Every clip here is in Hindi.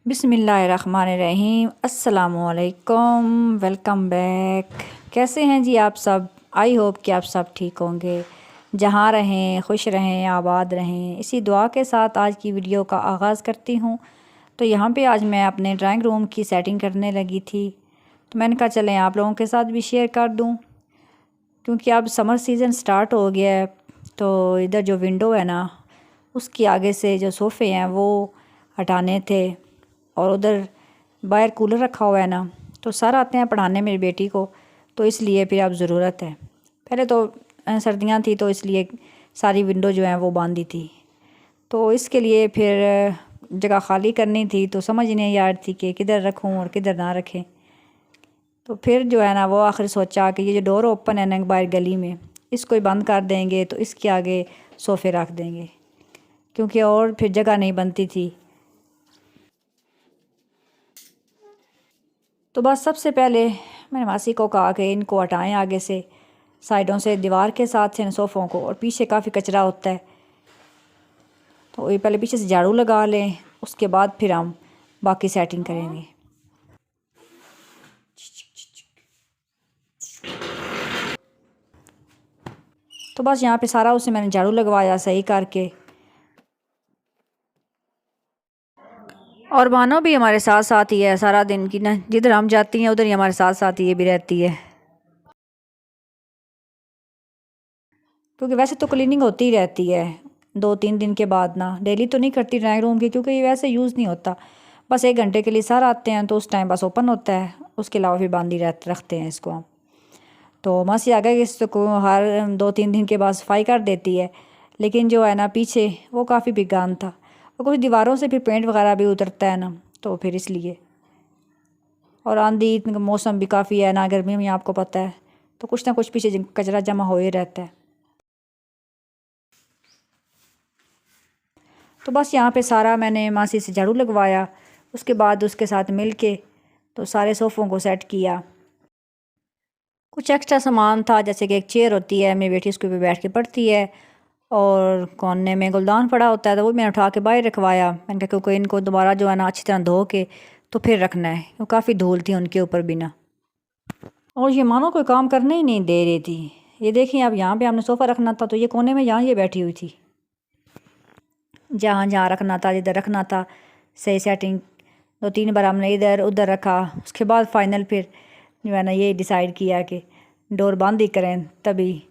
बिस्मिल्लाहिर्रहमानिर्रहीम। अस्सलामुअलैकुम, वेलकम बैक। कैसे हैं जी आप सब? आई होप कि आप सब ठीक होंगे, जहाँ रहें खुश रहें, आबाद रहें। इसी दुआ के साथ आज की वीडियो का आगाज़ करती हूँ। तो यहाँ पे आज मैं अपने ड्राइंग रूम की सेटिंग करने लगी थी, तो मैंने कहा चलें आप लोगों के साथ भी शेयर कर दूँ, क्योंकि अब समर सीज़न स्टार्ट हो गया है। तो इधर जो विंडो है ना, उसके आगे से जो सोफ़े हैं वो हटाने थे, और उधर बाहर कूलर रखा हुआ है ना, तो सर आते हैं पढ़ाने मेरी बेटी को, तो इसलिए फिर अब ज़रूरत है। पहले तो सर्दियाँ थी तो इसलिए सारी विंडो जो है वो बांधी थी, तो इसके लिए फिर जगह ख़ाली करनी थी, तो समझ नहीं आ रही थी कि किधर रखूँ और किधर ना रखें। तो फिर जो है ना वो आखिर सोचा कि ये जो डोर ओपन है ना बाहर गली में, इसको ही बंद कर देंगे, तो इसके आगे सोफ़े रख देंगे, क्योंकि और फिर जगह नहीं बनती थी। तो बस सबसे पहले मैंने मासी को कहा कि इनको हटाएं आगे से, साइडों से, दीवार के साथ से सोफ़ों को, और पीछे काफ़ी कचरा होता है, तो ये पहले पीछे से झाड़ू लगा लें, उसके बाद फिर हम बाकी सेटिंग करेंगे। तो बस यहाँ पे सारा उसे मैंने झाड़ू लगवाया सही करके, और मानो भी हमारे साथ साथ ही है सारा दिन की ना, जिधर हम जाती हैं उधर ही हमारे साथ साथ ही ये भी रहती है, क्योंकि वैसे तो क्लीनिंग होती ही रहती है 2-3 दिन के बाद ना, डेली तो नहीं करती ड्राइंग रूम की, क्योंकि ये वैसे यूज़ नहीं होता। बस 1 घंटे के लिए सर आते हैं तो उस टाइम बस ओपन होता है, उसके अलावा फिर बंद ही रखते हैं इसको हम। तो मासी आ गए इसको हर 2-3 दिन के बाद सफाई कर देती है, लेकिन जो है ना पीछे वो काफ़ी बिगान था, और कुछ दीवारों से फिर पेंट वगैरह भी उतरता है ना, तो फिर इसलिए। और आंधी मौसम भी काफ़ी है ना, गर्मी में आपको पता है, तो कुछ ना कुछ पीछे कचरा जमा हो ही रहता है। तो बस यहाँ पे सारा मैंने मासी से झाड़ू लगवाया, उसके बाद उसके साथ मिल के तो सारे सोफ़ों को सेट किया। कुछ एक्स्ट्रा सामान था, जैसे कि एक चेयर होती है, मेरी बेटी उसके ऊपर बैठ के पढ़ती है, और कोने में गुलदान पड़ा होता है, तो वो मैंने उठा के बाहर रखवाया। मैंने कहा क्योंकि इनको दोबारा जो है ना अच्छी तरह धो के तो फिर रखना है, क्योंकि काफ़ी धूल थी उनके ऊपर भी ना, और ये मानो कोई काम करने ही नहीं दे रही थी। ये देखिए, अब यहाँ पे हमने सोफ़ा रखना था, तो ये कोने में यहाँ ये बैठी हुई थी, जहाँ जहाँ रखना था, जिधर रखना था सही सेटिंग 2-3 बार हमने इधर उधर रखा। उसके बाद फाइनल फिर जो है ना ये डिसाइड किया कि डोर बंद ही करें, तभी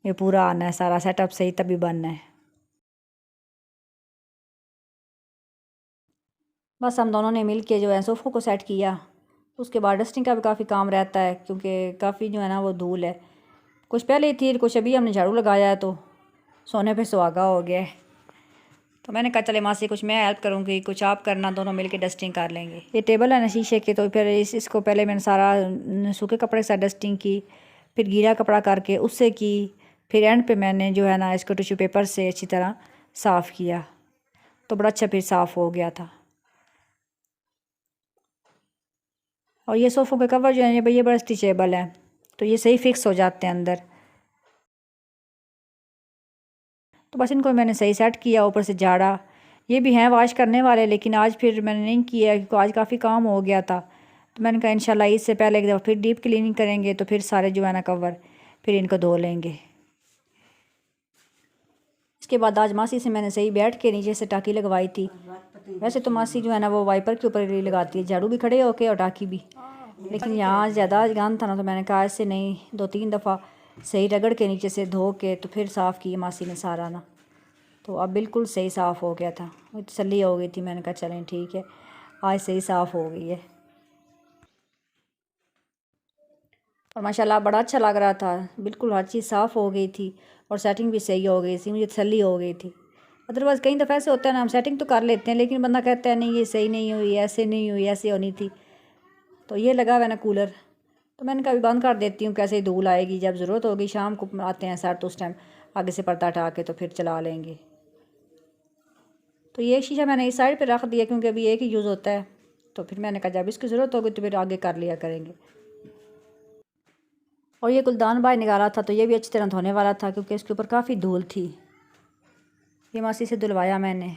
ये पूरा आना है, सारा सेटअप सही तभी बनना है। बस हम दोनों ने मिल के जो है सोफ़ों को सेट किया। उसके बाद डस्टिंग का भी काफ़ी काम रहता है, क्योंकि काफ़ी जो है ना वो धूल है, कुछ पहले ही थी, कुछ अभी हमने झाड़ू लगाया है, तो सोने पे सुहागा हो गया है। तो मैंने कहा चले मासी कुछ मैं हेल्प करूँगी, कुछ आप करना, दोनों मिलके डस्टिंग कर लेंगे। ये टेबल है ना शीशे की, तो फिर इसको पहले मैंने सारा सूखे कपड़े के साथ डस्टिंग की, फिर गीला कपड़ा करके उससे की, फिर एंड पे मैंने जो है ना इसको टिश्यू पेपर से अच्छी तरह साफ़ किया, तो बड़ा अच्छा फिर साफ़ हो गया था। और ये सोफ़ों के कवर जो है ये बड़ा स्ट्रेचेबल है, तो ये सही फिक्स हो जाते हैं अंदर। तो बस इनको मैंने सही सेट किया, ऊपर से झाड़ा। ये भी हैं वॉश करने वाले, लेकिन आज फिर मैंने नहीं किया, क्योंकि आज काफ़ी काम हो गया था। तो मैंने कहा इंशाल्लाह इससे पहले एक दफ़ा फिर डीप क्लीनिंग करेंगे, तो फिर सारे जो है ना कवर फिर इनको धो लेंगे। इसके बाद आज मासी से मैंने सही बैठ के नीचे से टाँकी लगवाई थी। वैसे तो मासी जो है ना वो वाइपर के ऊपर ही लगाती है, झाड़ू भी खड़े होके और टाँकी भी, लेकिन यहाँ ज़्यादा गान था ना, तो मैंने कहा ऐसे नहीं, 2-3 दफ़ा सही रगड़ के नीचे से धो के तो फिर साफ़ की मासी ने सारा ना, तो अब बिल्कुल सही साफ़ हो गया था। तसल्ली हो गई थी, मैंने कहा चलें ठीक है, आज सही साफ़ हो गई है। और माशाल्लाह बड़ा अच्छा लग रहा था, बिल्कुल हर चीज़ साफ़ हो गई थी, और सेटिंग भी सही हो गई थी, मुझे तसल्ली हो गई थी। अदरवाइज़ कई दफ़ा ऐसे होता है ना, हम सेटिंग तो कर लेते हैं, लेकिन बंदा कहता है नहीं ये सही नहीं हुई, ऐसे नहीं हुई, ऐसे होनी थी। तो ये लगा हुआ है ना कूलर, तो मैंने कहा बंद कर देती हूँ, कैसे ही धूल आएगी, जब ज़रूरत होगी शाम को आते हैं सर, तो उस टाइम आगे से पर्दा हटा के तो फिर चला लेंगे। तो ये शीशा मैंने इस साइड पे रख दिया, क्योंकि अभी एक ही यूज़ होता है, तो फिर मैंने कहा जब इसकी ज़रूरत होगी तो फिर आगे कर लिया करेंगे। और ये गुलदान बाहर निकाला था, तो ये भी अच्छी तरह धोने वाला था, क्योंकि इसके ऊपर काफ़ी धूल थी। ये मासी से धुलवाया मैंने।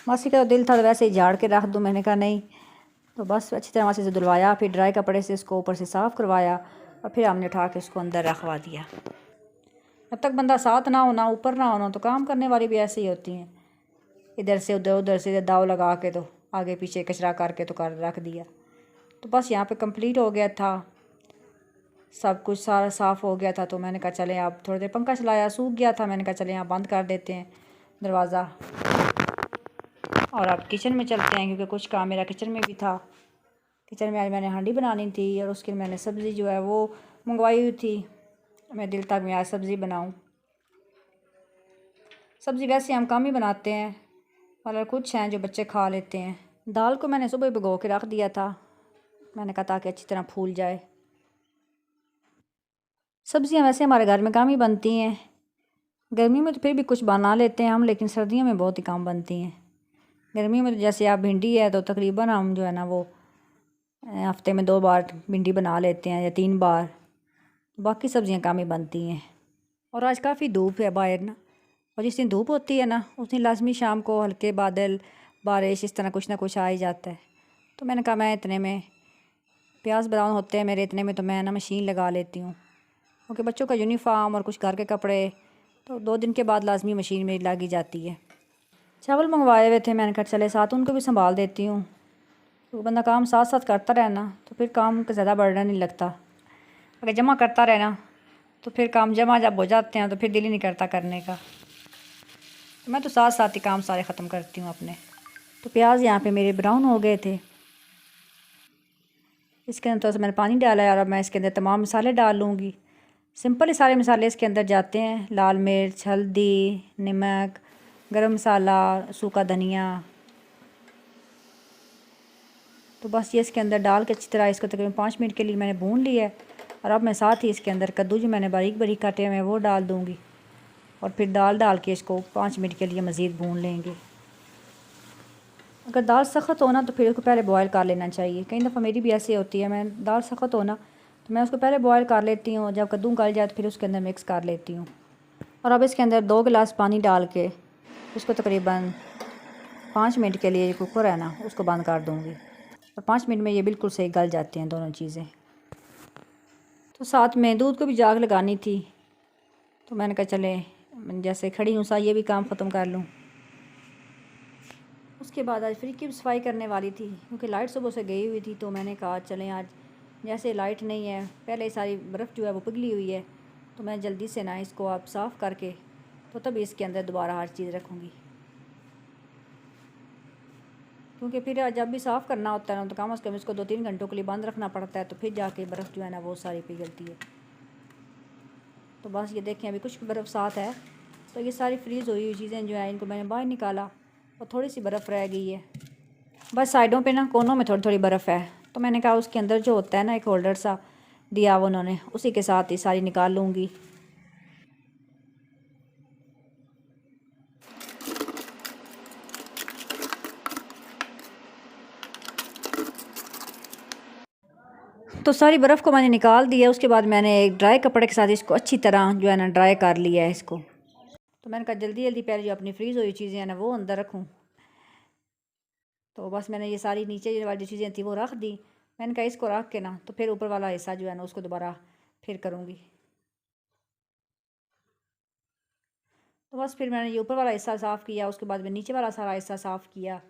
मासी का दिल था तो वैसे ही झाड़ के रख दूँ, मैंने कहा नहीं। तो बस अच्छी तरह मासी से धुलवाया, फिर ड्राई कपड़े से इसको ऊपर से साफ़ करवाया और फिर हमने उठा के इसको अंदर रखवा दिया। जब तक बंदा साथ ना होना, ऊपर ना होना, तो काम करने वाली भी ऐसे ही होती हैं, इधर से उधर, उधर से इधर, दाव लगा के तो आगे पीछे कचरा करके तो कर रख दिया। तो बस यहाँ पे कंप्लीट हो गया था, सब कुछ सारा साफ़ हो गया था। तो मैंने कहा चलें, आप थोड़ी देर पंखा चलाया, सूख गया था, मैंने कहा चलें यहाँ बंद कर देते हैं दरवाज़ा और अब किचन में चलते हैं, क्योंकि कुछ काम मेरा किचन में भी था। किचन में आज मैंने हांडी बनानी थी और उसके लिए मैंने सब्ज़ी जो है वो मंगवाई हुई थी। मैं दिल तक मैं आज सब्ज़ी बनाऊँ। सब्ज़ी वैसे हम कम ही बनाते हैं, मगर कुछ हैं जो बच्चे खा लेते हैं। दाल को मैंने सुबह भिगो के रख दिया था, मैंने कहा ताकि अच्छी तरह फूल जाए। सब्ज़ियाँ वैसे हमारे घर में कम ही बनती हैं, गर्मी में तो फिर भी कुछ बना लेते हैं हम, लेकिन सर्दियों में बहुत ही कम बनती हैं। गर्मी में तो जैसे आप भिंडी है तो तकरीबन हम जो है ना वो हफ्ते में 2 बार भिंडी बना लेते हैं या 3 बार, बाकी सब्ज़ियाँ कम ही बनती हैं। और आज काफ़ी धूप है बाहर ना, और जिस दिन धूप होती है ना उस दिन लाजमी शाम को हल्के बादल, बारिश, इस तरह कुछ ना कुछ आ ही जाता है। तो मैंने कहा मैं इतने में प्याज ब्राउन होते हैं मेरे, इतने में तो मैं ना मशीन लगा लेती हूँ, क्योंकि बच्चों का यूनिफॉर्म और कुछ घर के कपड़े तो 2 दिन के बाद लाजमी मशीन मेरी लगी जाती है। चावल मंगवाए हुए थे, मैंने कहा चले साथ उनको भी संभाल देती हूँ। तो बंदा काम साथ साथ करता रहना तो फिर काम का ज़्यादा बर्डन नहीं लगता। अगर जमा करता रहना तो फिर काम जमा जब हो जाते हैं तो फिर दिल ही नहीं करता करने का। तो मैं तो साथ साथ ही काम सारे ख़त्म करती हूँ अपने। तो प्याज यहाँ पे मेरे ब्राउन हो गए थे, इसके अंदर थोड़ा सा मैंने पानी डाला है और अब मैं इसके अंदर तमाम मसाले डाल लूँगी। सिंपल ही सारे मसाले इसके अंदर जाते हैं, लाल मिर्च, हल्दी, नमक, गरम मसाला, सूखा धनिया। तो बस ये इसके अंदर डाल के अच्छी तरह इसको तकरीबन 5 मिनट के लिए मैंने भून लिया है। और अब मैं साथ ही इसके अंदर कद्दू जो मैंने बारीक बारीक काटे हुए हैं वो डाल दूँगी और फिर दाल डाल के इसको 5 मिनट के लिए मज़ीद भून लेंगे। अगर दाल सख्त हो ना तो फिर उसको पहले बॉयल कर लेना चाहिए। कई दफ़ा मेरी भी ऐसी होती है, मैं दाल सख्त हो ना तो मैं उसको पहले बॉयल कर लेती हूँ, जब कद्दू गल जाए तो फिर उसके अंदर मिक्स कर लेती हूँ। और अब इसके अंदर 2 गिलास पानी डाल के उसको तकरीबन 5 मिनट के लिए कुकर है ना उसको बंद कर दूँगी और 5 मिनट में ये बिल्कुल सही गल जाती हैं दोनों चीज़ें। तो साथ में दूध को भी जाग लगानी थी, तो मैंने कहा चले जैसे खड़ी हूँ सा ये भी काम ख़त्म कर लूँ। उसके बाद आज फ्रिज की भी सफाई करने वाली थी, क्योंकि लाइट सुबह से गई हुई थी। तो मैंने कहा चलें आज जैसे लाइट नहीं है, पहले सारी बर्फ़ जो है वो पिघली हुई है, तो मैं जल्दी से ना इसको आप साफ़ करके तो तभी इसके अंदर दोबारा हर चीज़ रखूँगी। क्योंकि फिर जब भी साफ़ करना होता है ना तो कम से कम इसको 2-3 घंटों के लिए बंद रखना पड़ता है, तो फिर जाके बर्फ़ जो है ना वो सारी पिघलती है। तो बस ये देखें अभी कुछ बर्फ़ साथ है, तो ये सारी फ्रीज़ हुई हुई चीज़ें जो है इनको मैंने बाहर निकाला और थोड़ी सी बर्फ़ रह गई है। बस साइडों पे ना कोनों में थोड़ी थोड़ी बर्फ़ है, तो मैंने कहा उसके अंदर जो होता है ना एक होल्डर सा दिया वो उन्होंने, उसी के साथ ही सारी निकाल लूँगी। तो सारी बर्फ़ को मैंने निकाल दिया। उसके बाद मैंने एक ड्राई कपड़े के साथ इसको अच्छी तरह जो है ना ड्राई कर लिया है इसको। तो मैंने कहा जल्दी जल्दी पहले जो अपनी फ्रीज़ हुई चीज़ें हैं ना वो अंदर रखूँ। तो बस मैंने ये सारी नीचे वाली जो चीज़ें थी वो रख दी। मैंने कहा इसको रख के ना तो फिर ऊपर वाला हिस्सा जो है ना उसको दोबारा फिर करूँगी। तो बस फिर मैंने ये ऊपर वाला हिस्सा साफ़ किया, उसके बाद मैंने नीचे वाला सारा हिस्सा साफ़ किया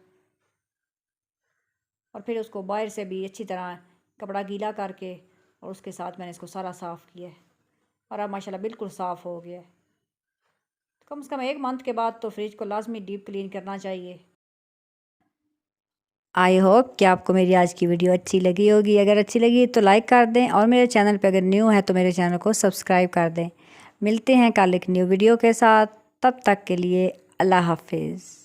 और फिर उसको बाहर से भी अच्छी तरह कपड़ा गीला करके और उसके साथ मैंने इसको सारा साफ़ किया और अब माशाल्लाह बिल्कुल साफ़ हो गया। तो कम से कम 1 मंथ के बाद तो फ्रिज को लाजमी डीप क्लीन करना चाहिए। आई होप कि आपको मेरी आज की वीडियो अच्छी लगी होगी। अगर अच्छी लगी तो लाइक कर दें और मेरे चैनल पर अगर न्यू है तो मेरे चैनल को सब्सक्राइब कर दें। मिलते हैं कल एक न्यू वीडियो के साथ, तब तक के लिए अल्लाह हाफिज़।